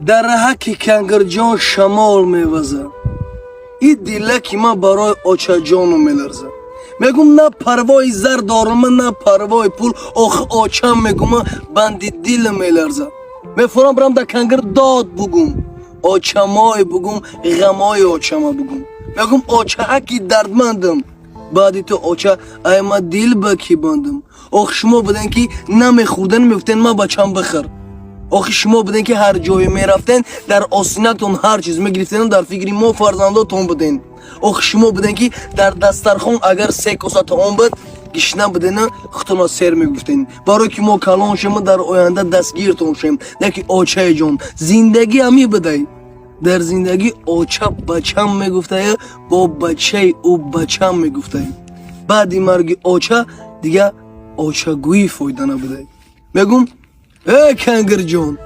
در حق کنگر جان شمال میوزه. این دیله که من برای آچه جانو میلرزه. میگم نه پروای زر دارم نه پروای پول. آچه میگم بندی دیل میلرزه. میفورم برم در کنگر داد بگم. آچه مای بگم غمای آچه ما بگم. میگم آچه اکی دردمندم. بعدی تو آچه ایما دیل بکی بندم. شما بدن که نمیخوردن میفتن ما بچم بخر. شما بدن که هر جایی میرفتن در آسینتون هر چیز میگرفتن در فکری ما فرزنداتون بدن. شما بدن که در دسترخوان اگر 3 کاسه تام بود گشنه بدن خودتون سر میگفتین برای که ما کلان شیم در آینده دستگیرتون شیم. نکی آچه جان زندگی همی بدهی. در زندگی آچه بچم میگفته با بچه او بچم میگفته. بعد مرگ آچه دیگه آچه گویی فایده نبوده. میگم ای کنگر جان